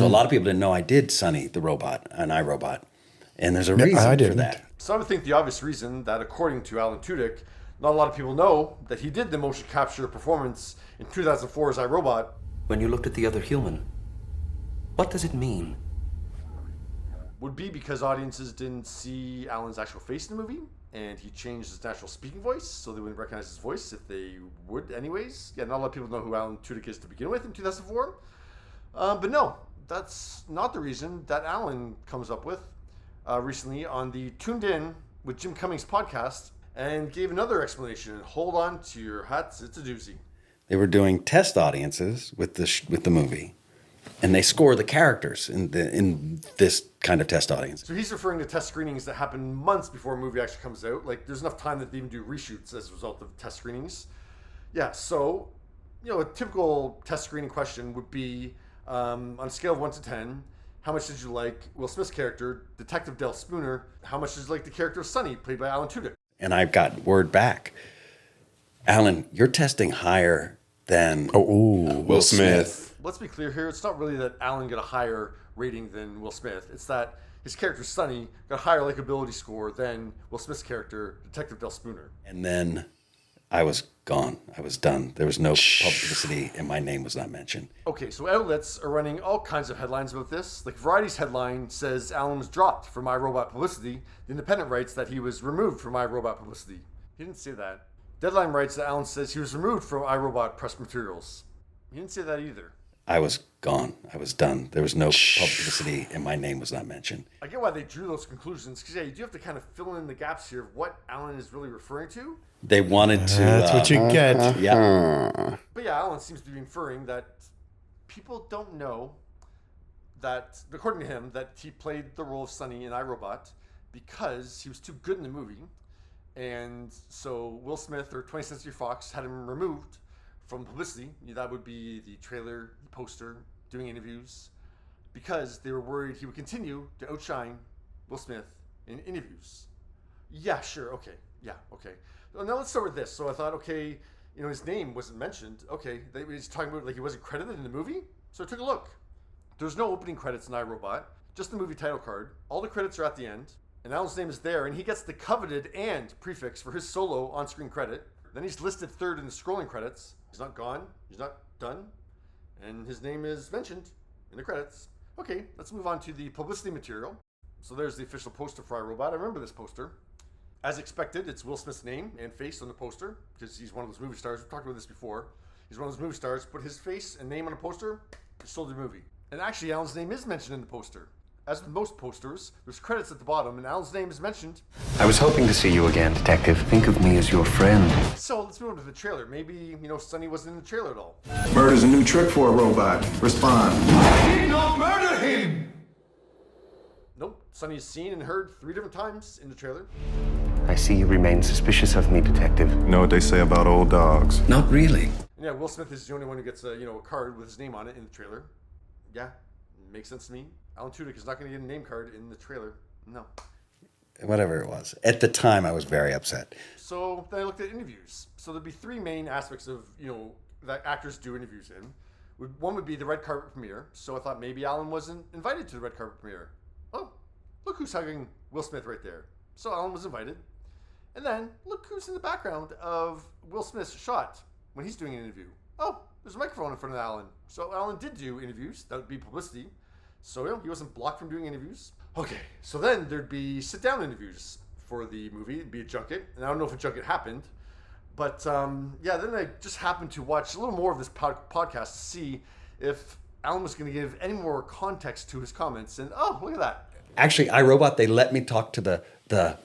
So a lot of people didn't know I did Sonny the robot, an iRobot. And there's a reason for that. So I would think the obvious reason that, according to Alan Tudyk, not a lot of people know that he did the motion capture performance in 2004's iRobot. When you looked at the other human, what does it mean? Would be because audiences didn't see Alan's actual face in the movie, and he changed his natural speaking voice, so they wouldn't recognize his voice if they would anyways. Yeah, not a lot of people know who Alan Tudyk is to begin with in 2004. But no, that's not the reason that Alan comes up with recently on the Tuned In with Jim Cummings podcast, and gave another explanation. And hold on to your hats, it's a doozy. They were doing test audiences with the movie, and they score the characters in this kind of test audience. So he's referring to test screenings that happen months before a movie actually comes out. Like, there's enough time that they even do reshoots as a result of test screenings. Yeah, so, a typical test screening question would be, on a scale of 1 to 10, how much did you like Will Smith's character, Detective Del Spooner? How much did you like the character of Sonny, played by Alan Tudyk? And I got word back, Alan, you're testing higher than Will Smith. Let's be clear here. It's not really that Alan got a higher rating than Will Smith. It's that his character, Sonny, got a higher likability score than Will Smith's character, Detective Del Spooner. And then I was gone. I was done. There was no publicity, and my name was not mentioned. Okay, so outlets are running all kinds of headlines about this. Like Variety's headline says Alan was dropped from iRobot Publicity. The Independent writes that he was removed from iRobot Publicity. He didn't say that. Deadline writes that Alan says he was removed from iRobot press materials. He didn't say that either. I was gone. I was done. There was no publicity, and my name was not mentioned. I get why they drew those conclusions, because you do have to kind of fill in the gaps here of what Alan is really referring to. They wanted to... That's what you get. Yeah. But yeah, Alan seems to be inferring that people don't know that, according to him, that he played the role of Sonny in iRobot because he was too good in the movie. And so Will Smith or 20th Century Fox had him removed from publicity. That would be the trailer, the poster, doing interviews, because they were worried he would continue to outshine Will Smith in interviews. Yeah, sure, okay. Yeah, okay. Well, now let's start with this. So I thought, okay, his name wasn't mentioned. Okay, he's talking about like he wasn't credited in the movie. So I took a look. There's no opening credits in iRobot, just the movie title card. All the credits are at the end, and Alan's name is there, and he gets the coveted "and" prefix for his solo on-screen credit. Then he's listed third in the scrolling credits. He's not gone. He's not done. And his name is mentioned in the credits. Okay, let's move on to the publicity material. So there's the official poster for iRobot. I remember this poster. As expected, it's Will Smith's name and face on the poster, because he's one of those movie stars. We've talked about this before. He's one of those movie stars. Put his face and name on a poster, sold the movie. And actually, Alan's name is mentioned in the poster. As with most posters, there's credits at the bottom, and Alan's name is mentioned. I was hoping to see you again, Detective. Think of me as your friend. So let's move on to the trailer. Maybe, Sonny wasn't in the trailer at all. Murder's a new trick for a robot. Respond. I did not murder him! Nope. Sonny is seen and heard 3 different times in the trailer. I see you remain suspicious of me, Detective. You know what they say about old dogs? Not really. And yeah, Will Smith is the only one who gets a card with his name on it in the trailer. Yeah, makes sense to me. Alan Tudyk is not going to get a name card in the trailer. No. Whatever it was. At the time, I was very upset. So then I looked at interviews. So there'd be 3 main aspects of, that actors do interviews in. One would be the red carpet premiere. So I thought maybe Alan wasn't invited to the red carpet premiere. Oh, look who's hugging Will Smith right there. So Alan was invited. And then look who's in the background of Will Smith's shot when he's doing an interview. Oh, there's a microphone in front of Alan. So Alan did do interviews. That would be publicity. So he wasn't blocked from doing interviews. Okay, so then there'd be sit-down interviews for the movie. It'd be a junket. And I don't know if a junket happened. But then I just happened to watch a little more of this podcast to see if Alan was going to give any more context to his comments. And oh, look at that. Actually, iRobot, they let me talk to the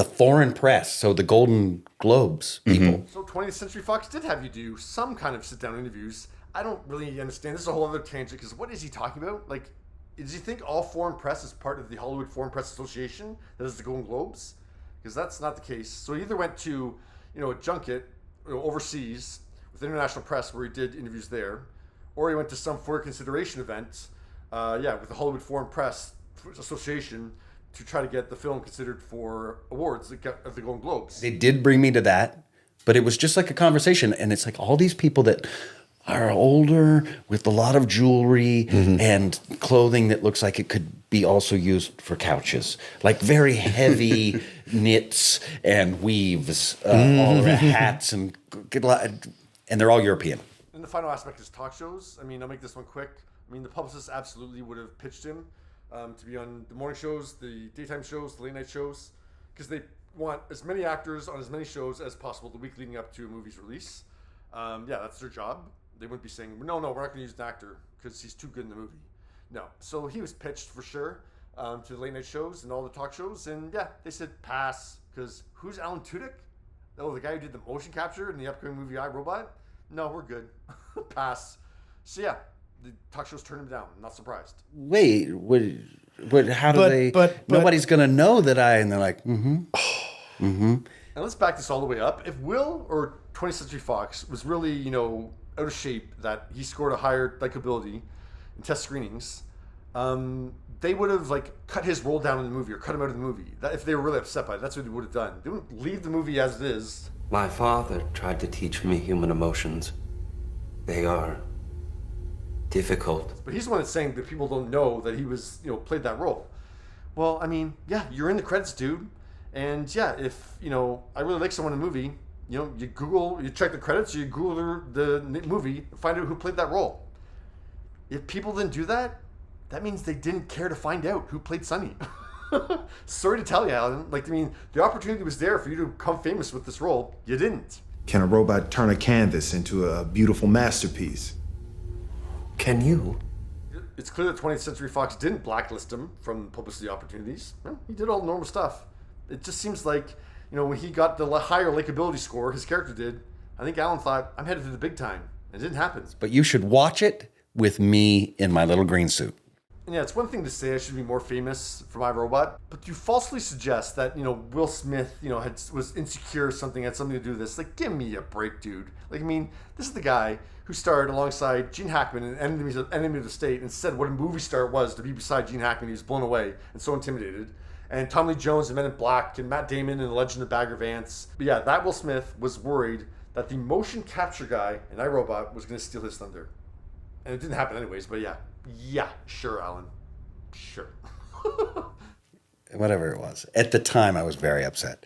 foreign press, so the Golden Globes people. Mm-hmm. So 20th Century Fox did have you do some kind of sit-down interviews. I don't really understand. This is a whole other tangent, because what is he talking about? Like, does he think all foreign press is part of the Hollywood Foreign Press Association, that is the Golden Globes? Because that's not the case. So he either went to, a junket overseas with international press where he did interviews there, or he went to some for consideration event, with the Hollywood Foreign Press Association to try to get the film considered for awards at the Golden Globes. They did bring me to that, but it was just like a conversation, and it's like all these people that are older with a lot of jewelry and clothing that looks like it could be also used for couches, like very heavy knits and weaves, all around hats and they're all European. And the final aspect is talk shows. I mean, I'll make this one quick. I mean, the publicist absolutely would have pitched him to be on the morning shows, the daytime shows, the late night shows, because they want as many actors on as many shows as possible the week leading up to a movie's release. Yeah, that's their job. They wouldn't be saying, no, we're not going to use an actor because he's too good in the movie. No. So he was pitched for sure to the late night shows and all the talk shows. And yeah, they said pass because who's Alan Tudyk? Oh, the guy who did the motion capture in the upcoming movie I, Robot? No, we're good. Pass. So yeah, the talk shows turned him down. I'm not surprised. Wait, how do they? But nobody's going to know that and they're like, And let's back this all the way up. If Will or 20th Century Fox was really, out of shape, that he scored a higher likability in test screenings, they would have cut his role down in the movie or cut him out of the movie. That, if they were really upset by it, that's what they would have done. They wouldn't leave the movie as it is. My father tried to teach me human emotions. They are difficult. But he's the one that's saying that people don't know that he was, played that role. Well, I mean, yeah, you're in the credits, dude. And yeah, if, I really like someone in a movie, you check the credits, you Google the movie, find out who played that role. If people didn't do that, that means they didn't care to find out who played Sonny. Sorry to tell you, Alan. The opportunity was there for you to become famous with this role. You didn't. Can a robot turn a canvas into a beautiful masterpiece? Can you? It's clear that 20th Century Fox didn't blacklist him from publicity opportunities. Well, he did all the normal stuff. It just seems like, when he got the higher likability score, his character did, I think Alan thought, I'm headed to the big time. It didn't happen. But you should watch it with me in my little green suit. And yeah, it's one thing to say I should be more famous for my robot, but to falsely suggest that, Will Smith, was insecure or something, had something to do with this. Give me a break, dude. This is the guy who starred alongside Gene Hackman in Enemy of the State and said what a movie star it was to be beside Gene Hackman. He was blown away and so intimidated. And Tommy Lee Jones in Men in Black and Matt Damon in The Legend of Bagger Vance. But yeah, that Will Smith was worried that the motion capture guy in iRobot was going to steal his thunder. And it didn't happen anyways, but yeah. Yeah, sure, Alan. Sure. Whatever it was. At the time, I was very upset.